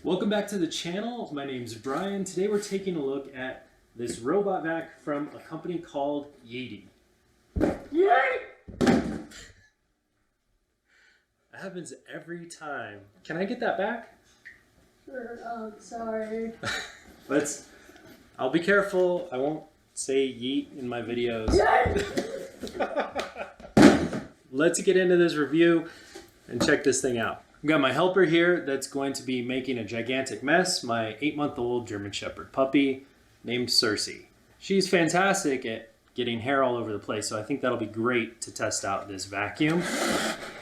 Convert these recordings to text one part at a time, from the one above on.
Welcome back to the channel. My name's Brian. Today we're taking a look at this robot vac from a company called Yeedi. Yay! That happens every time. Can I get that back? Sure. Oh, sorry. I'll be careful. I won't say yeet in my videos. Let's get into this review and check this thing out. I've got my helper here that's going to be making a gigantic mess, my 8-month-old German Shepherd puppy named Cersei. She's fantastic at getting hair all over the place, so I think that'll be great to test out this vacuum.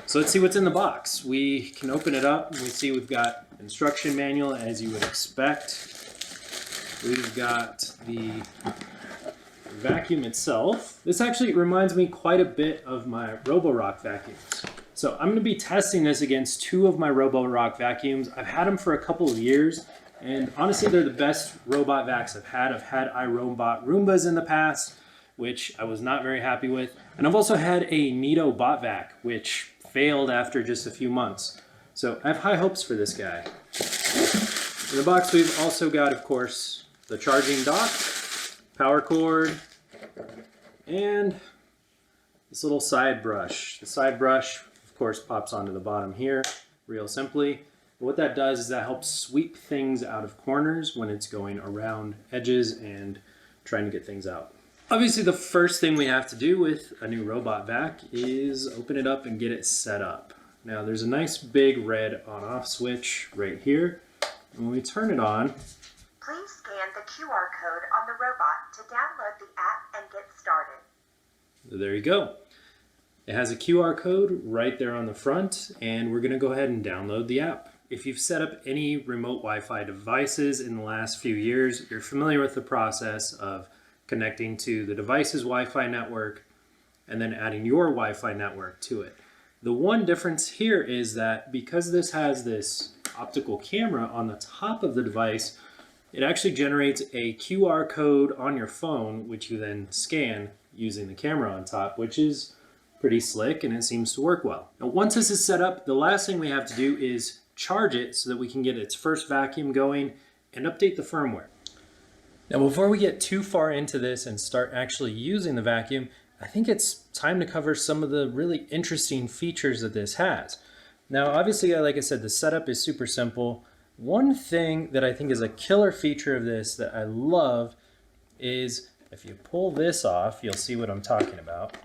So let's see what's in the box. We can open it up and we see we've got instruction manual as you would expect. We've got the vacuum itself. This actually reminds me quite a bit of my Roborock vacuums. So I'm going to be testing this against two of my Roborock vacuums. I've had them for a couple of years, and honestly they're the best robot vacs I've had. I've had iRobot Roombas in the past, which I was not very happy with. And I've also had a Neato Bot Vac, which failed after just a few months. So I have high hopes for this guy. In the box we've also got, of course, the charging dock, power cord, and this little side brush. The side brush, of course, pops onto the bottom here real simply. But what that does is that helps sweep things out of corners when it's going around edges and trying to get things out. Obviously, the first thing we have to do with a new robot vac is open it up and get it set up. Now, there's a nice big red on-off switch right here. And when we turn it on, please scan the QR code on the robot to download the app and get started. There you go. It has a QR code right there on the front, and we're going to go ahead and download the app. If you've set up any remote Wi-Fi devices in the last few years, you're familiar with the process of connecting to the device's Wi-Fi network and then adding your Wi-Fi network to it. The one difference here is that because this has this optical camera on the top of the device, it actually generates a QR code on your phone, which you then scan using the camera on top, which is pretty slick and it seems to work well. Now, once this is set up, the last thing we have to do is charge it so that we can get its first vacuum going and update the firmware. Now, before we get too far into this and start actually using the vacuum, I think it's time to cover some of the really interesting features that this has. Now, obviously, like I said, the setup is super simple. One thing that I think is a killer feature of this that I love is if you pull this off, you'll see what I'm talking about.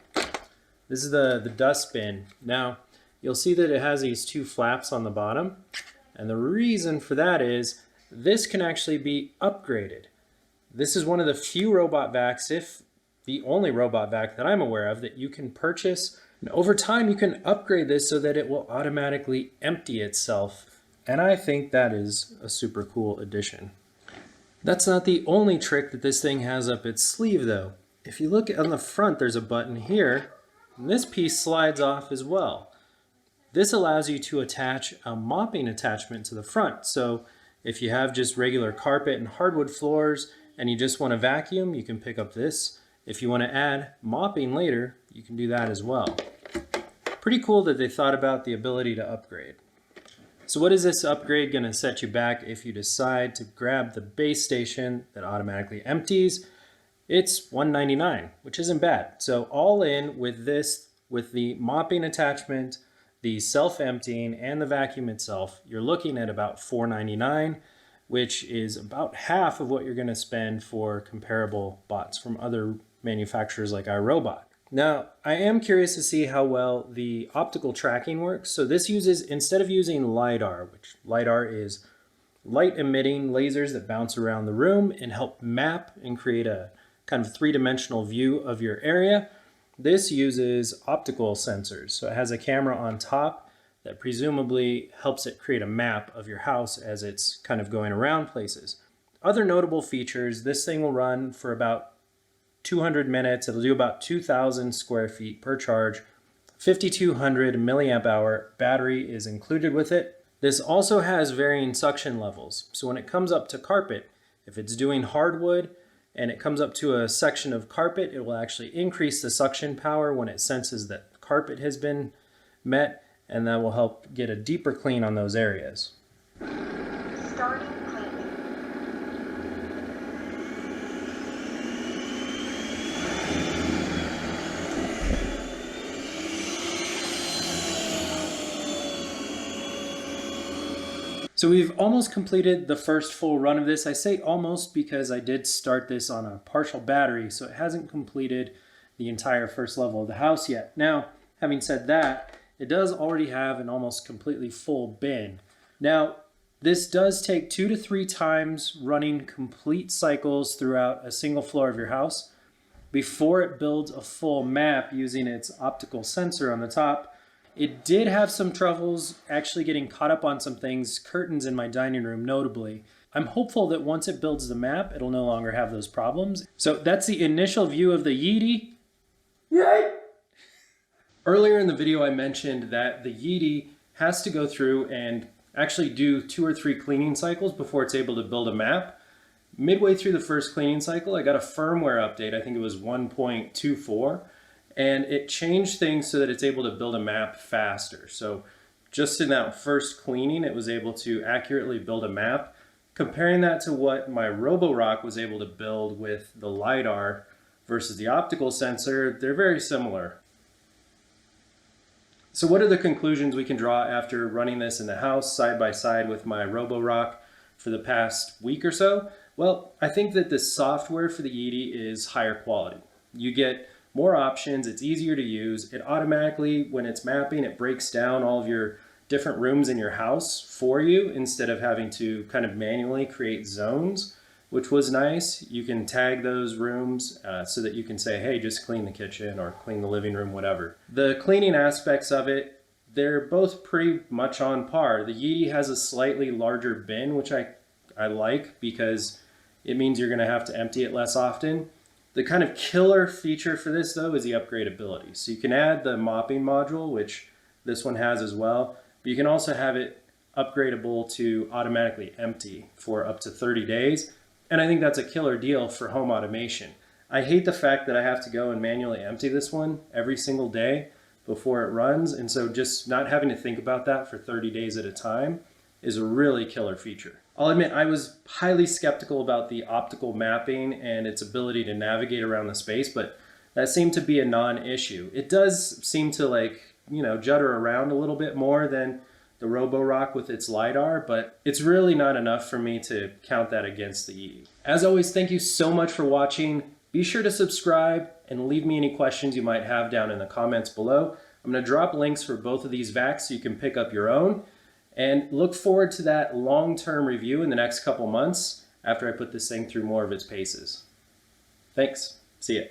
This is the dustbin. Now, you'll see that it has these two flaps on the bottom. And the reason for that is this can actually be upgraded. This is one of the few robot vacs, if the only robot vac that I'm aware of, that you can purchase. And over time, you can upgrade this so that it will automatically empty itself. And I think that is a super cool addition. That's not the only trick that this thing has up its sleeve, though. If you look on the front, there's a button here. And this piece slides off as well. This allows you to attach a mopping attachment to the front. So if you have just regular carpet and hardwood floors and you just want to vacuum, you can pick up this. If you want to add mopping later, you can do that as well. Pretty cool that they thought about the ability to upgrade. So what is this upgrade going to set you back if you decide to grab the base station that automatically empties? It's $199, which isn't bad. So all in with this, with the mopping attachment, the self-emptying, and the vacuum itself, you're looking at about $499, which is about half of what you're going to spend for comparable bots from other manufacturers like iRobot. Now, I am curious to see how well the optical tracking works. So this uses, instead of using LiDAR, which LiDAR is light-emitting lasers that bounce around the room and help map and create a kind of three-dimensional view of your area. This uses optical sensors. So it has a camera on top that presumably helps it create a map of your house as it's kind of going around places. Other notable features, this thing will run for about 200 minutes. It'll do about 2,000 square feet per charge. 5,200 milliamp hour battery is included with it. This also has varying suction levels. So when it comes up to carpet, if it's doing hardwood, and it comes up to a section of carpet, it will actually increase the suction power when it senses that carpet has been met, and that will help get a deeper clean on those areas. Starting cleaning. So we've almost completed the first full run of this. I say almost because I did start this on a partial battery, so it hasn't completed the entire first level of the house yet. Now, having said that, it does already have an almost completely full bin. Now, this does take 2 to 3 times running complete cycles throughout a single floor of your house before it builds a full map using its optical sensor on the top. It did have some troubles actually getting caught up on some things, curtains in my dining room notably. I'm hopeful that once it builds the map, it'll no longer have those problems. So that's the initial view of the Yeedi. Yay! Earlier in the video, I mentioned that the Yeedi has to go through and actually do 2 or 3 cleaning cycles before it's able to build a map. Midway through the first cleaning cycle, I got a firmware update. I think it was 1.24. And it changed things so that it's able to build a map faster. So just in that first cleaning, it was able to accurately build a map. Comparing that to what my Roborock was able to build with the LiDAR versus the optical sensor, they're very similar. So what are the conclusions we can draw after running this in the house side by side with my Roborock for the past week or so? Well, I think that the software for the Yeedi is higher quality. You get more options, it's easier to use. It automatically, when it's mapping, it breaks down all of your different rooms in your house for you instead of having to kind of manually create zones, which was nice. You can tag those rooms so that you can say, hey, just clean the kitchen or clean the living room, whatever. The cleaning aspects of it, they're both pretty much on par. The Yeedi has a slightly larger bin, which I like because it means you're gonna have to empty it less often. The kind of killer feature for this though is the upgradability. So you can add the mopping module, which this one has as well, but you can also have it upgradable to automatically empty for up to 30 days. And I think that's a killer deal for home automation. I hate the fact that I have to go and manually empty this one every single day before it runs. And so just not having to think about that for 30 days at a time is a really killer feature. I'll admit I was highly skeptical about the optical mapping and its ability to navigate around the space, but that seemed to be a non-issue. It does seem to judder around a little bit more than the Roborock with its LiDAR, but it's really not enough for me to count that against the Yeedi. As always, thank you so much for watching. Be sure to subscribe and leave me any questions you might have down in the comments below. I'm going to drop links for both of these vacs so you can pick up your own. And look forward to that long-term review in the next couple months after I put this thing through more of its paces. Thanks. See ya.